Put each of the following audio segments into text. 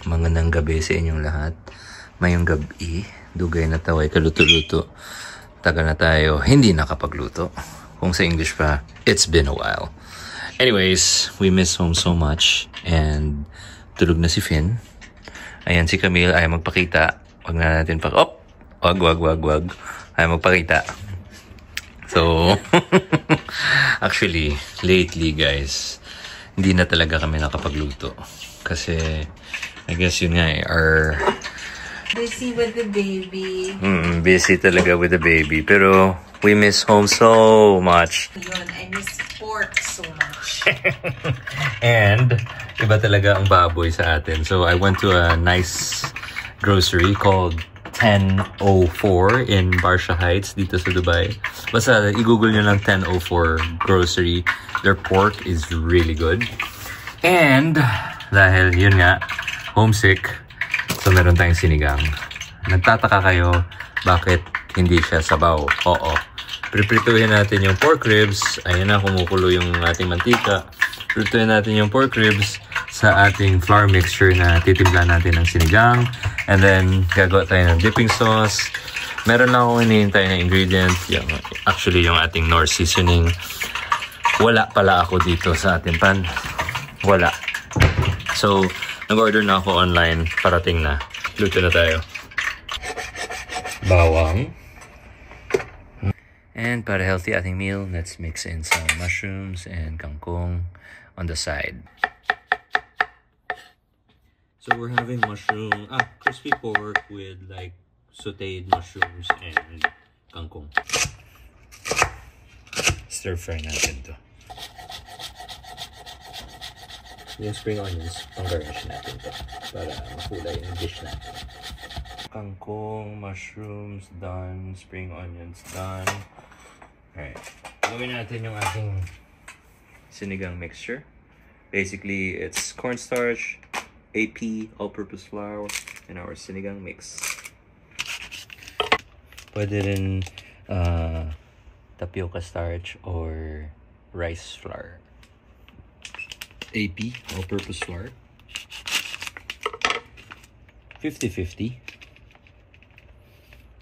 Magandang gabi sa inyong lahat. Mayong gabi, dugay na taway kaluto-luto. Tagal na tayo hindi nakapagluto. Kung sa English pa, it's been a while. Anyways, we miss home so much. And tulog na si Finn. Ayan si Camille, ayaw magpakita. Wag na natin pa... Oh! Wag. Ayaw magpakita. So, actually, lately guys, hindi na talaga kami nakapagluto. Kasi, I guess yun nga our... Busy with the baby. Busy talaga with the baby. Pero, we miss home so much. Yun, I miss pork so much. And, iba talaga ang baboy sa atin. So, I went to a nice grocery called 1004 in Barsha Heights dito sa Dubai. Basta i-google nyo lang 1004 grocery. Their pork is really good. And dahil yun nga, homesick, so meron tayong sinigang. Nagtataka kayo bakit hindi siya sabaw. Oo. Priprituhin natin yung pork ribs. Ayan na, kumukulo yung ating mantika. Prituhin natin yung pork ribs sa ating flour mixture na titimpla natin ng sinigang. And then, gagawa tayo ng dipping sauce. Meron lang akong hinihintay na ingredients. Actually, yung ating Knorr seasoning. Wala pala ako dito sa ating pan. Wala. So, nag-order na ako online. Parating na. Luto na tayo. Bawang. And para healthy ating meal, let's mix in some mushrooms and kangkong on the side. So we're having crispy pork with like sauteed mushrooms and kangkong. Stir fry natin to. Yung spring onions, pang-garnish natin to para makulay yung dish natin. Kangkong, mushrooms, done. Spring onions, done. Alright. Gawin natin yung ating sinigang mixture. Basically, it's cornstarch, AP, all-purpose flour, and our sinigang mix. Pwede rin tapioca starch or rice flour. AP, all-purpose flour. 50-50.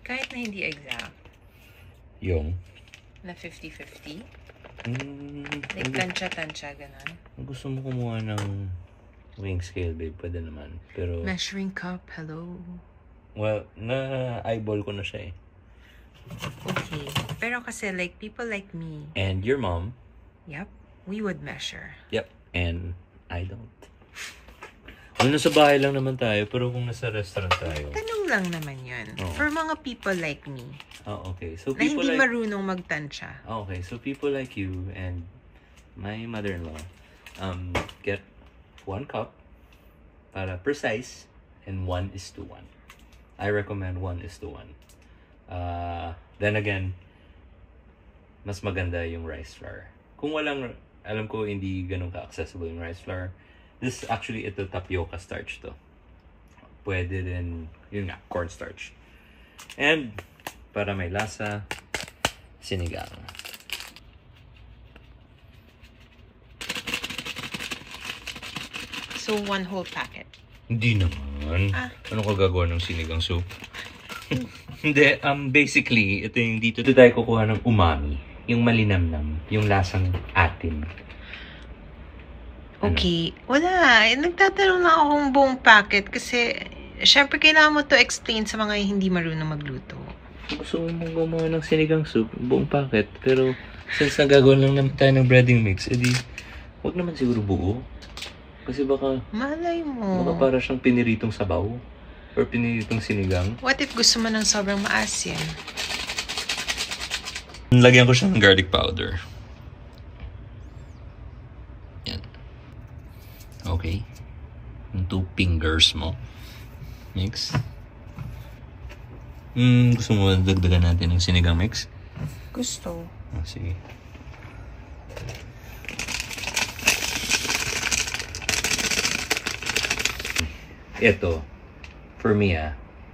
Kahit na hindi exact. Yung? Na 50-50? Like tansya-tansya, ganun. Gusto mo kumuha ng weighing scale, babe, pwede naman. Pero... Measuring cup, hello. Well, na-eyeball ko na siya eh. Okay. Pero kasi like people like me. And your mom. Yep. We would measure. Yep. And I don't. Well, nasa bahay lang naman tayo, pero kung nasa restaurant tayo. Tanong lang naman yun. Oh. For mga people like me. Oh, okay. So na people hindi like... marunong magtansya. Oh, okay. So people like you and my mother-in-law get 1 cup para precise and 1:1. I recommend 1:1. Then again, mas maganda yung rice flour. Kung walang, alam ko hindi ganun ka-accessible yung rice flour. This actually, ito tapioca starch to. Pwede din, yun nga, cornstarch. And, para may lasa, sinigang. So, 1 whole packet? Hindi naman. Ano ka gagawa ng sinigang soup? Hindi, basically, ito yung dito tayo kukuha ng umami. Yung malinamnam, yung lasang atin. Okay. Wala. Nagtatanong na ako kung buong packet kasi syempre kailangan mo to explain sa mga hindi marunong magluto. Gusto mo gumawa ng sinigang soup, buong packet. Pero since nagagawa lang naman tayo ng breading mix, edi wag naman siguro buo. Kasi baka malay mo. Baka para siyang piniritong sabaw or piniritong sinigang. What if gusto mo ng sobrang maasim? Lagyan ko siya ng garlic powder. Yan. Okay. Yung 2 fingers mo. Mix. Gusto mo dagdagan natin ng sinigang mix? Gusto. Sige. Ito, for me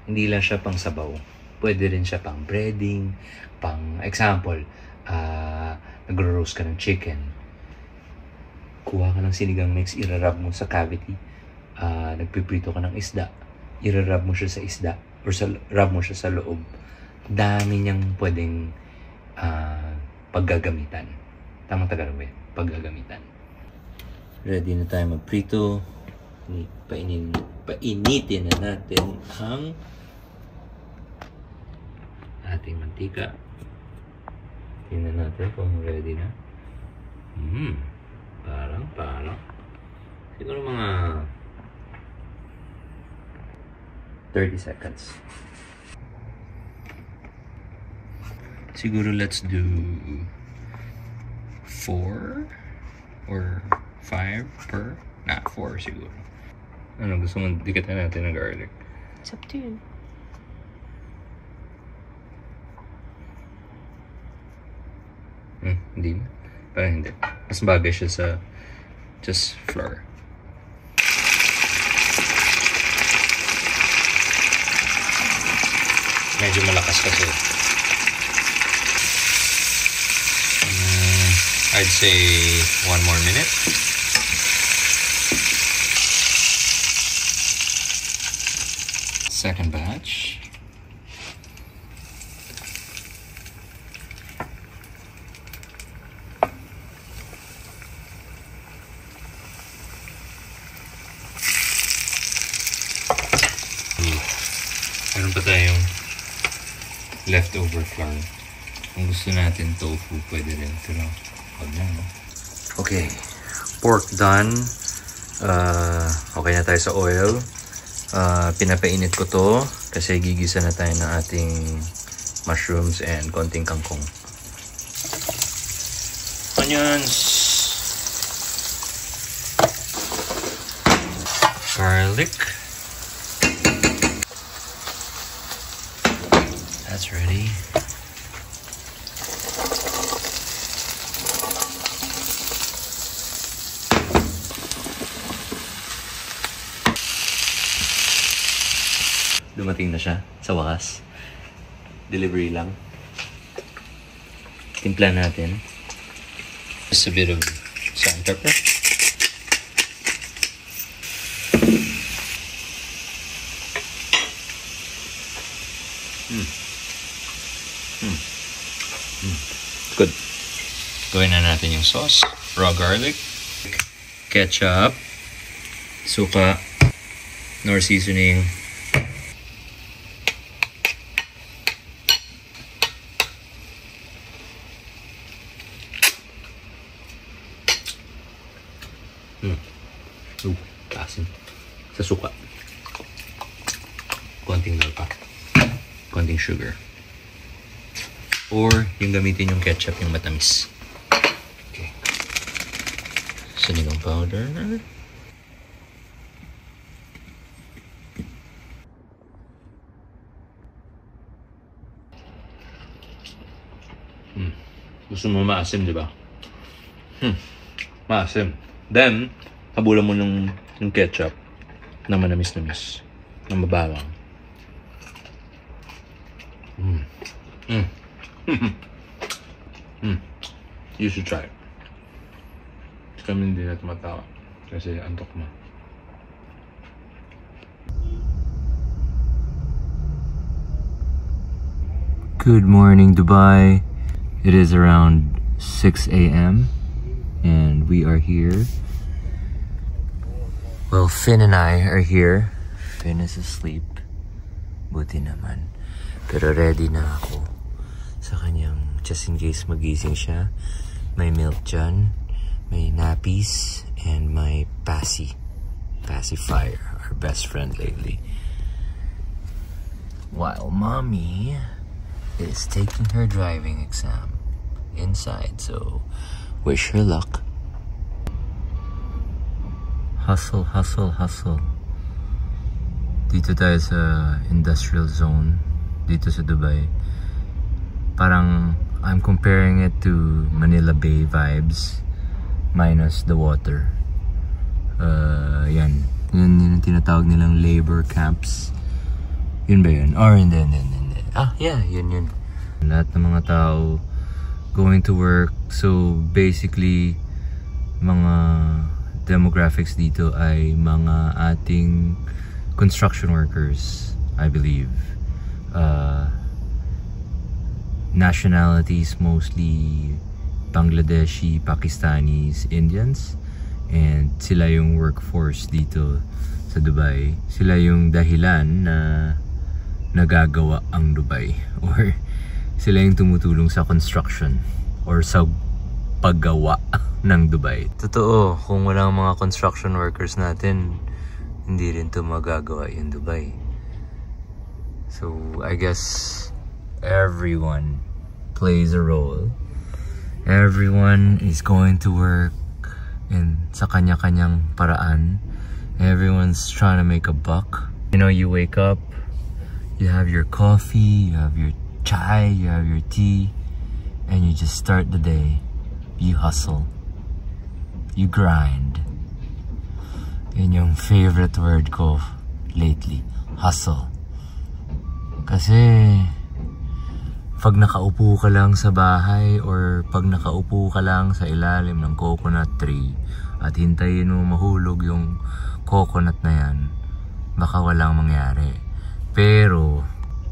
hindi lang siya pang sabaw. Pwede rin siya pang breading, pang example, nagro-roast ka ng chicken. Kuha ka ng sinigang mix, irarab mo sa cavity. nagpiprito ka ng isda, i-rub mo siya sa isda or rub mo siya sa loob. Dami niyang pwedeng paggagamitan. Tamang Tagalog ba? Paggagamitan. Ready na tayo magprito. Painitin na natin ang ating mantika. Tingnan natin kung ready na. Parang. Siguro mga 30 seconds. Siguro let's do 4 or 5 per? 4 siguro. Ano, gusto mo dikitan natin ng garlic? It's up to you. Hindi na. Parang hindi. Mas bagay siya sa just flour. Medyo malakas kasi. I'd say 1 more minute. Second batch. Meron pa tayong leftover flour. Kung gusto natin tofu, pwede rin. Pero, wag na, no? Okay. Pork done. Okay na tayo sa oil. Pinapainit ko to kasi gigisa na tayo ng ating mushrooms and konting kangkong. Onions. Garlic. That's ready. Dumating na siya sa wakas. Delivery lang. Timpla natin. Just a bit of salt and pepper. Good. Gawin na natin yung sauce. Raw garlic, ketchup, suka, nor seasoning, asin sa suka, konting nalpa, konting sugar, or yung gamitin yung ketchup, yung matamis. Okay. Sinigang powder. Gusto mo maasim, di ba? Maasim. Then, habulan mo ng ketchup na manamis-namis, na mabawang. You should try it. Kami hindi na tumatawa kasi antok mo. Good morning, Dubai. It is around 6 a.m. and we are here. Well, Finn and I are here. Finn is asleep. Buti naman. Pero ready na ako sa kanyang, just in case magising siya. May milk dyan, may nappies, and my pacifier, our best friend lately. While mommy is taking her driving exam inside, so wish her luck. Hustle, hustle, hustle. Dito tayo sa industrial zone dito sa Dubai. Parang I'm comparing it to Manila Bay vibes minus the water. Yan yung tinatawag nilang labor camps. Yun ba yun? Or hindi. Yeah, yun. Lahat ng mga tao going to work. So basically mga demographics dito ay mga ating construction workers, I believe. Nationalities mostly Bangladeshi, Pakistanis, Indians, and sila yung workforce dito sa Dubai. Sila yung dahilan na nagagawa ang Dubai, or sila yung tumutulong sa construction or sa paggawa ng Dubai. Totoo, kung walang mga construction workers natin, hindi rin to magagawa yung Dubai. So I guess everyone plays a role. Everyone is going to work in sa kanya-kanyang paraan. Everyone's trying to make a buck. You know, you wake up, you have your coffee, you have your chai, you have your tea, and you just start the day. You hustle. You grind. Yun yung favorite word ko lately. Hustle. Kasi pag nakaupo ka lang sa bahay or pag nakaupo ka lang sa ilalim ng coconut tree at hintayin mo mahulog yung coconut na yan, baka walang mangyari. Pero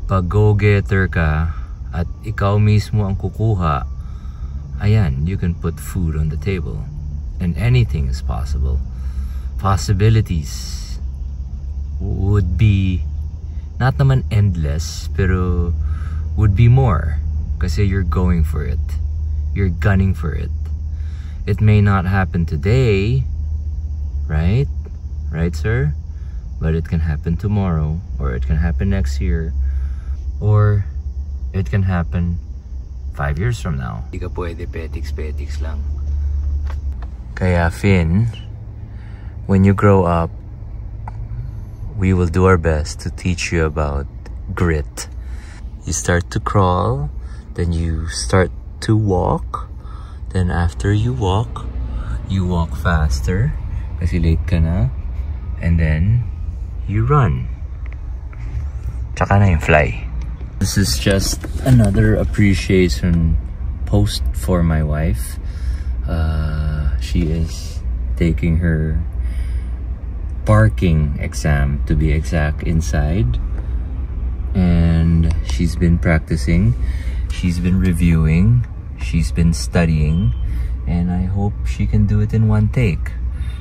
pag go-getter ka at ikaw mismo ang kukuha, ayan, you can put food on the table and anything is possible. Possibilities would be not naman endless, pero would be more kasi you're going for it. You're gunning for it. It may not happen today, right? Right, sir? But it can happen tomorrow, or it can happen next year, or it can happen 5 years from now. Hindi ka pwede petiks lang. Kaya Finn, when you grow up, we will do our best to teach you about grit. You start to crawl, then you start to walk, then after you walk faster kasi late ka na, and then you run. Tsaka na yung fly. This is just another appreciation post for my wife. She is taking her parking exam, to be exact, inside. And she's been practicing, she's been reviewing, she's been studying, and I hope she can do it in one take.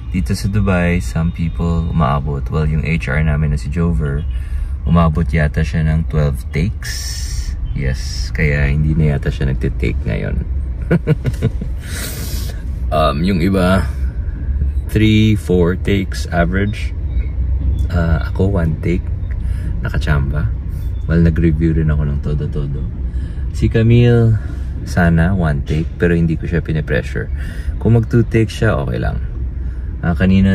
Dito sa Dubai, some people umaabot. Well, yung HR namin na si Jover, umabot yata siya ng 12 takes. Yes, kaya hindi na yata siya nagtitake ngayon. Yung iba 3-4 takes average. Ako 1 take, nakachamba. Well, nag-review rin ako ng todo-todo. Si Camille, sana 1 take, pero hindi ko siya pinipressure. Kung mag 2 take siya, okay lang. Kanina,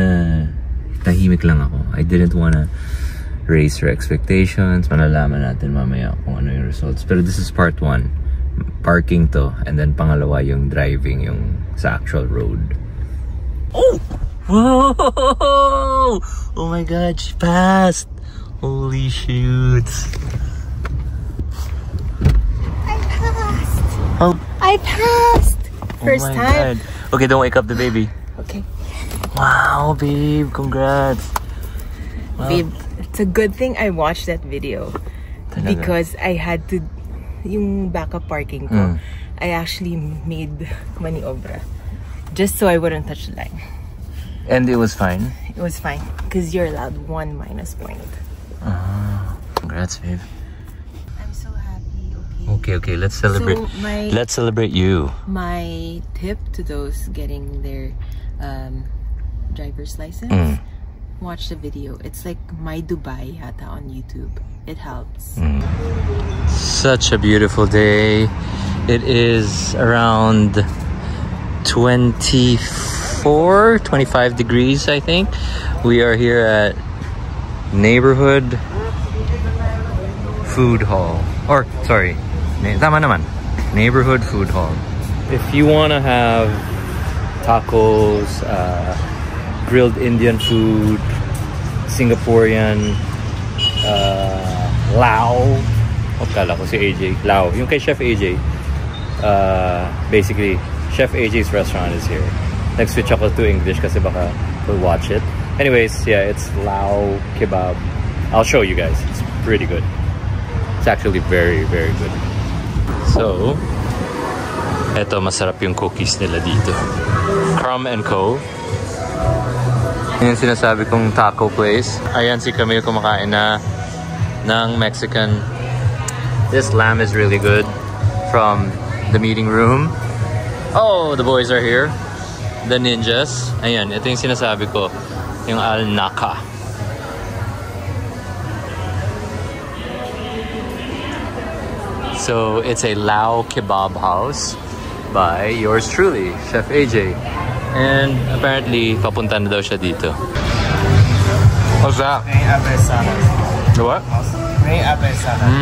tahimik lang ako. I didn't wanna raise her expectations. Malalaman natin mamaya kung ano yung results. Pero this is part 1. Parking to. And then pangalawa yung driving, yung sa actual road. Oh! Whoa! Oh my God, she passed! Holy shoots! I passed! Oh. I passed! First time. God. Okay, don't wake up the baby. Okay. Wow, babe, congrats. Wow. Babe, it's a good thing I watched that video. Talaga? Because I had to, yung backup parking ko, I actually made maniobra. Just so I wouldn't touch the line. And it was fine? It was fine. Because you're allowed 1 minus point. Congrats, babe. I'm so happy, Okay, let's celebrate. So let's celebrate you. My tip to those getting their driver's license, watch the video. It's like My Dubai yata on YouTube. It helps. Such a beautiful day. It is around 24, 25 degrees, I think. We are here at Neighborhood Food Hall. Or, sorry, tama naman. Neighborhood Food Hall. If you want to have tacos, grilled Indian food, Singaporean, Lao. Kala ko si AJ. Lao. Yung kay Chef AJ. Basically, Chef AJ's restaurant is here. Nag-switch ako to English kasi baka we'll watch it. Anyways, yeah, it's Lao Kebab. I'll show you guys. It's pretty good. It's actually very, very good. So, eto, masarap yung cookies nila dito. Crumb & Co. Yan yung sinasabi kong taco place. Ayan si Camille kumakain na ng Mexican. This lamb is really good from the meeting room. Oh, the boys are here. The ninjas. Ayan, ito yung sinasabi ko. Yung Al-Naka. So, it's a Lao kebab house by yours truly, Chef AJ. And apparently, papunta na daw siya dito. What's that? May abe salad. The what? May abe salad.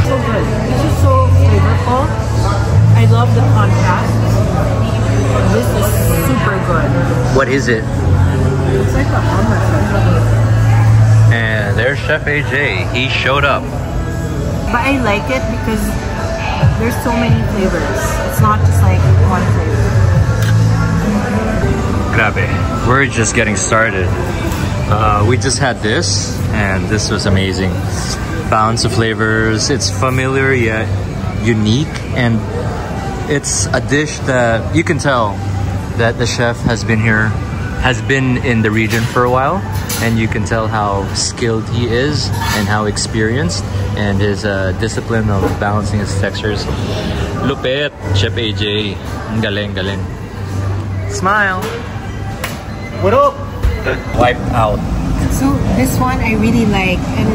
So good. This is so flavorful. I love the contrast. This is super good. What is it? It's like a hummus. And there's Chef AJ. He showed up. But I like it because there's so many flavors. It's not just like one flavor. Grabe. We're just getting started. We just had this, and this was amazing. Balance of flavors. It's familiar yet unique, and it's a dish that you can tell that the chef has been in the region for a while, and you can tell how skilled he is and how experienced, and his discipline of balancing his textures. Lupit, Chef AJ. Galing, galing. Smile. What up? Wipe out. So this one I really like, and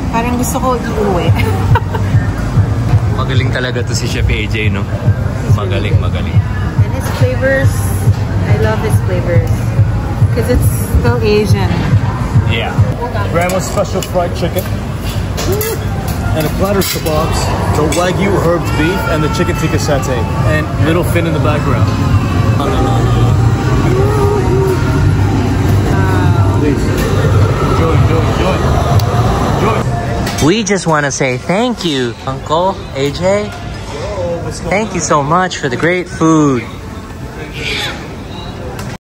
parang gusto ko iuwi. Magaling talaga to si Chef AJ, no? Magaling, magaling. And his flavors, I love his flavors because it's still Asian. Yeah. Grandma's special fried chicken. And a platter of kebabs, the Wagyu herb beef, and the chicken tikka satay. And little fin in the background. Please. Enjoy, enjoy, enjoy. Enjoy. We just want to say thank you, Uncle AJ. Thank you so much for the great food.